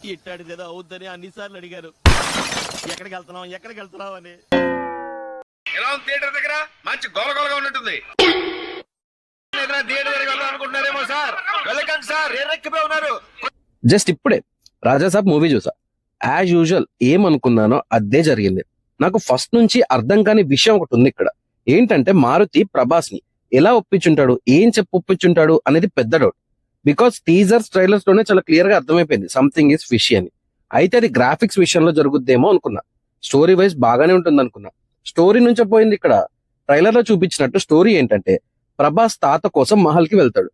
ఇట్టాడిదేదో అవుద్దని అన్నిసార్లు అడిగారు. ఎక్కడికి వెళ్తున్నావు అని. ఎలా ఉంది థియేటర్ దగ్గర? మంచి గోలగోలగా ఉన్నట్టుంది. థియేటర్ దగ్గర వెళ్ళాలనుకుంటున్నారేమో సార్. వెళ్ళకండి సార్, ఎర్రెక్కిపోయి ఉన్నారు. జస్ట్ ఇప్పుడే రాజాసాబ్ మూవీ చూసా. యాజ్ యూజువల్ ఏమనుకున్నానో అదే జరిగింది. నాకు ఫస్ట్ నుంచి అర్థం కాని విషయం ఒకటి ఉంది ఇక్కడ. ఏంటంటే మారుతి ప్రభాస్ ని ఎలా ఒప్పించుంటాడు, ఏం చెప్పి ఒప్పించుంటాడు అనేది పెద్ద డౌట్. బికాస్ టీజర్స్ ట్రైలర్స్ లోనే చాలా క్లియర్ గా అర్థమైపోయింది సంథింగ్ ఈస్ ఫిషీ అని. అయితే అది గ్రాఫిక్స్ విషయంలో జరుగుద్దేమో అనుకున్నా. స్టోరీ వైజ్ బాగానే ఉంటుంది అనుకున్నా. స్టోరీ నుంచే పోయింది ఇక్కడ. ట్రైలర్ లో చూపించినట్టు స్టోరీ ఏంటంటే ప్రభాస్ తాత కోసం మహల్ కి వెళ్తాడు.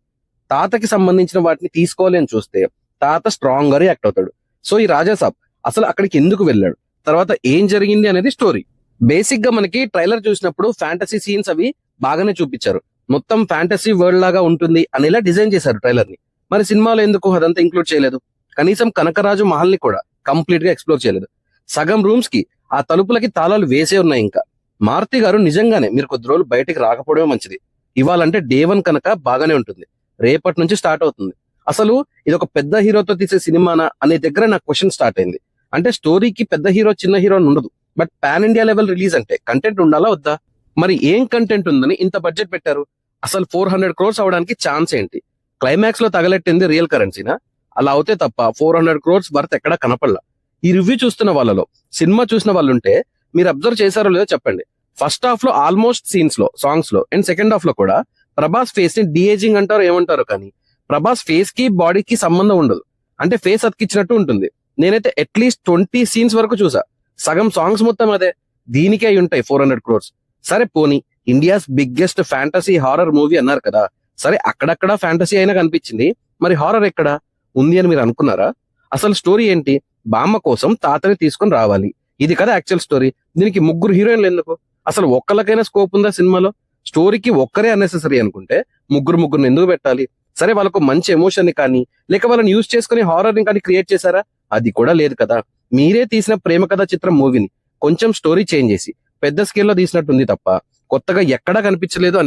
తాతకి సంబంధించిన వాటిని తీసుకోవాలి అని చూస్తే తాత స్ట్రాంగ్ గా రియాక్ట్ అవుతాడు. సో ఈ రాజాసాబ్ అసలు అక్కడికి ఎందుకు వెళ్ళాడు, తర్వాత ఏం జరిగింది అనేది స్టోరీ. బేసిక్ గా మనకి ట్రైలర్ చూసినప్పుడు ఫ్యాంటసీ సీన్స్ అవి బాగానే చూపించారు. మొత్తం ఫ్యాంటసీ వరల్డ్ లాగా ఉంటుంది అనేలా డిజైన్ చేశారు ట్రైలర్ ని. మరి సినిమాలో ఎందుకు అదంతా ఇంక్లూడ్ చేయలేదు? కనీసం కనకరాజు మహల్ ని కూడా కంప్లీట్ గా ఎక్స్ప్లోర్ చేయలేదు. సగం రూమ్స్ కి ఆ తలుపులకి తాళాలు వేసే ఉన్నాయి. ఇంకా మారుతి గారు నిజంగానే మీరు కొద్ది రోజులు బయటికి రాకపోవడమే మంచిది. ఇవాళంటే డే 1 కనుక బాగానే ఉంటుంది, రేపటి నుంచి స్టార్ట్ అవుతుంది. అసలు ఇది ఒక పెద్ద హీరోతో తీసే సినిమానా అనే దగ్గర నాకు క్వశ్చన్ స్టార్ట్ అయింది. అంటే స్టోరీకి పెద్ద హీరో చిన్న హీరో అని ఉండదు, but pan India level release అంటే కంటెంట్ ఉండాలా వద్దా? మరి ఏం కంటెంట్ ఉందని ఇంత బడ్జెట్ పెట్టారు? అసలు 400 crores అవడానికి ఛాన్స్ ఏంటి? క్లైమాక్స్ లో తగలెట్టింది రియల్ కరెన్సీనా? అలా అవుతే తప్ప 400 crores వర్త్ ఎక్కడా కనపడలా. ఈ రివ్యూ చూస్తున్న వాళ్ళలో సినిమా చూసిన వాళ్ళు ఉంటే మీరు అబ్జర్వ్ చేశారో లేదో చెప్పండి. ఫస్ట్ హాఫ్ లో ఆల్మోస్ట్ సీన్స్ లో, సాంగ్స్ లో అండ్ సెకండ్ హాఫ్ లో కూడా ప్రభాస్ ఫేస్ ని డిఏజింగ్ అంటారు ఏమంటారు, కానీ ప్రభాస్ ఫేస్ కి బాడీకి సంబంధం ఉండదు. అంటే ఫేస్ అతికిచ్చినట్టు ఉంటుంది. నేనైతే అట్లీస్ట్ 20 సీన్స్ వరకు చూసా. సగం సాంగ్స్ మొత్తం అదే. దీనికే అయి ఉంటాయి 400 crores. సరే పోనీ India's biggest fantasy horror movie అన్నారు కదా, సరే అక్కడక్కడ ఫ్యాంటసీ అయినా కనిపించింది, మరి హారర్ ఎక్కడా ఉంది అని మీరు అనుకున్నారా? అసలు స్టోరీ ఏంటి? బామ్మ కోసం తాతని తీసుకొని రావాలి, ఇది కదా యాక్చువల్ స్టోరీ. దీనికి 3 హీరోయిన్లు ఎందుకు? అసలు ఒక్కరికైనా స్కోప్ ఉందా సినిమాలో? స్టోరీకి ఒక్కరే అన్నెసెసరీ అనుకుంటే ముగ్గురు ఎందుకు పెట్టాలి? సరే వాళ్ళకు మంచి ఎమోషన్ ని కానీ లేక వాళ్ళని యూజ్ చేసుకుని హారర్ ని కానీ క్రియేట్ చేశారా? అది కూడా లేదు కదా. మీరే తీసిన ప్రేమ కథ చిత్రం మూవీని కొంచెం స్టోరీ చేంజ్ చేసి పెద్ద స్కేల్లో తీసినట్టుంది తప్ప కొత్తగా ఎక్కడా అనిపించలేదు.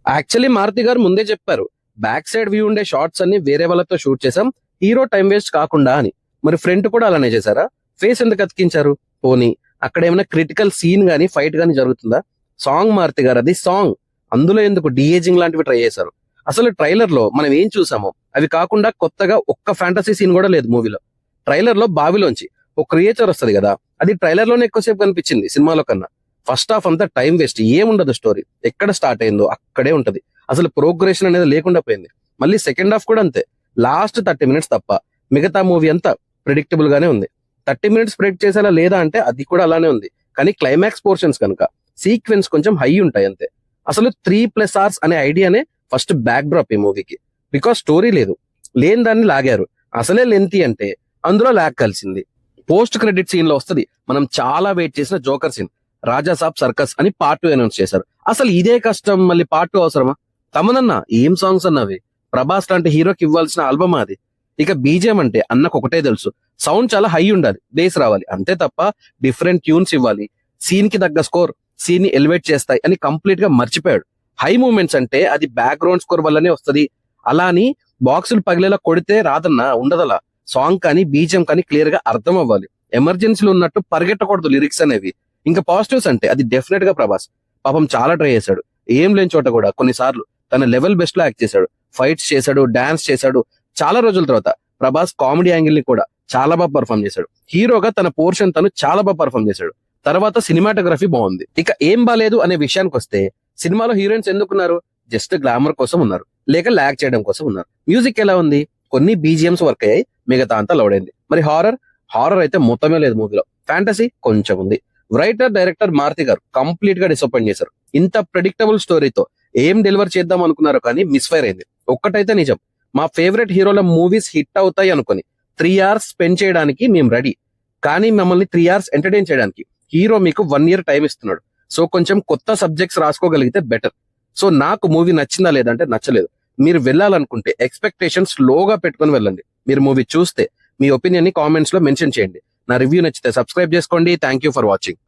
యాక్చువల్లీ మారుతి గారు ముందే చెప్పారు, బ్యాక్ సైడ్ వ్యూ ఉండే షార్ట్స్ అన్ని వేరే వాళ్ళతో షూట్ చేసాం, హీరో టైం వేస్ట్ కాకుండా అని. మరి ఫ్రంట్ కూడా అలానే చేశారా? ఫేస్ ఎందుకు అతికించారు? పోనీ అక్కడ ఏమైనా క్రిటికల్ సీన్ గానీ ఫైట్ గానీ జరుగుతుందా? సాంగ్ మారుతి గారు అది సాంగ్, అందులో ఎందుకు డిఏజింగ్ లాంటివి ట్రై చేశారు? అసలు ట్రైలర్ లో మనం ఏం చూసామో అవి కాకుండా కొత్తగా ఒక్క ఫ్యాంటసీ సీన్ కూడా లేదు మూవీలో. ట్రైలర్ లో బావిలోంచి ఒక క్రియేచర్ వస్తుంది కదా, అది ట్రైలర్ లోనే ఎక్కువసేపు కనిపించింది సినిమాలో కన్నా. ఫస్ట్ హాఫ్ అంతా టైం వేస్ట్, ఏముండదు. స్టోరీ ఎక్కడ స్టార్ట్ అయిందో అక్కడే ఉంటది. అసలు ప్రోగ్రెషన్ అనేది లేకుండా పోయింది. మళ్ళీ సెకండ్ హాఫ్ కూడా అంతే. లాస్ట్ 30 minutes తప్ప మిగతా మూవీ అంతా ప్రిడిక్టబుల్ గానే ఉంది. 30 minutes ప్రిడిక్ట్ చేసేలా లేదా అంటే అది కూడా అలానే ఉంది. కానీ క్లైమాక్స్ పోర్షన్స్ కనుక సీక్వెన్స్ కొంచెం హై ఉంటాయి అంతే. అసలు 3+ hours అనే ఐడియానే ఫస్ట్ బ్యాక్ డ్రాప్ ఈ మూవీకి. బికాస్ స్టోరీ లేదు, లేని దాన్ని లాగారు. అసలే లెంతీ అంటే అందులో లాగ్ కలిసింది. పోస్ట్ క్రెడిట్ సీన్ లో వస్తుంది మనం చాలా వెయిట్ చేసిన జోకర్ సీన్. రాజాసాబ్ సర్కస్ అని పార్ట్ 2 అనౌన్స్ చేశారు. అసలు ఇదే కష్టం, మళ్ళీ పార్ట్ 2 అవసరమా? తమనన్నా ఏం సాంగ్స్ అన్నవి? ప్రభాస్ లాంటి హీరోకి ఇవ్వాల్సిన ఆల్బమ్ అది. ఇక బీజిఎం అంటే అన్నకు ఒకటే తెలుసు, సౌండ్ చాలా హై ఉండాలి, బేస్ రావాలి, అంతే తప్ప డిఫరెంట్ ట్యూన్స్ ఇవ్వాలి, సీన్ కి తగ్గ స్కోర్ సీన్ ని ఎలివేట్ చేస్తాయి అని కంప్లీట్ గా మర్చిపోయాడు. హై మూమెంట్స్ అంటే అది బ్యాక్గ్రౌండ్ స్కోర్ వల్లనే వస్తుంది. అలా అని బాక్సులు పగిలేలా కొడితే రాదన్నా, ఉండదలా. సాంగ్ కానీ బీజిఎం కానీ క్లియర్ గా అర్థం అవ్వాలి. ఎమర్జెన్సీలో ఉన్నట్టు పరిగెట్టకూడదు లిరిక్స్ అనేవి. ఇంకా పాజిటివ్స్ అంటే అది డెఫినెట్ గా ప్రభాస్. పాపం చాలా ట్రై చేశాడు, ఏం లేని చోట కూడా కొన్నిసార్లు తన లెవెల్ బెస్ట్ లో యాక్ట్ చేశాడు, ఫైట్స్ చేశాడు, డాన్స్ చేశాడు. చాలా రోజుల తర్వాత ప్రభాస్ కామెడీ యాంగిల్ ని కూడా చాలా బాగా పర్ఫామ్ చేశాడు. హీరోగా తన పోర్షన్ తను చాలా బాగా పర్ఫామ్ చేశాడు. తర్వాత సినిమాటోగ్రఫీ బాగుంది. ఇక ఏం బాలేదు అనే విషయానికి వస్తే సినిమాలో హీరోయిన్స్ ఎందుకున్నారు? జస్ట్ గ్లామర్ కోసం ఉన్నారు, లేక ల్యాక్ చేయడం కోసం ఉన్నారు. మ్యూజిక్ ఎలా ఉంది? కొన్ని బీజిఎంస్ వర్క్ అయ్యాయి, మిగతా అంతా లౌడ్ అయింది. మరి హారర్ అయితే మొత్తమే లేదు మూవీలో. ఫ్యాంటసీ కొంచెం ఉంది. రైటర్ డైరెక్టర్ మారుతి గారు కంప్లీట్ గా డిసప్పాయింట్ చేశారు. ఇంత ప్రెడిక్టబుల్ స్టోరీతో ఏం డెలివర్ చేద్దాం అనుకున్నారు కానీ మిస్ఫైర్ అయింది. ఒక్కటైతే నిజం, మా ఫేవరెట్ హీరోల మూవీస్ హిట్ అవుతాయి అనుకుని 3 hours స్పెండ్ చేయడానికి మేము రెడీ, కానీ మమ్మల్ని 3 hours ఎంటర్టైన్ చేయడానికి హీరో మీకు 1 year టైం ఇస్తున్నాడు. సో కొంచెం కొత్త సబ్జెక్ట్స్ రాసుకోగలిగితే బెటర్. సో నాకు మూవీ నచ్చిందా లేదంటే నచ్చలేదు. మీరు వెళ్ళాలనుకుంటే ఎక్స్పెక్టేషన్స్ లోగా పెట్టుకుని వెళ్ళండి. మీరు మూవీ చూస్తే మీ ఒపీనియన్ ని కామెంట్స్ లో మెన్షన్ చేయండి. నా రివ్యూ నచ్చితే సబ్స్క్రైబ్ చేసుకోండి. Thank you for watching.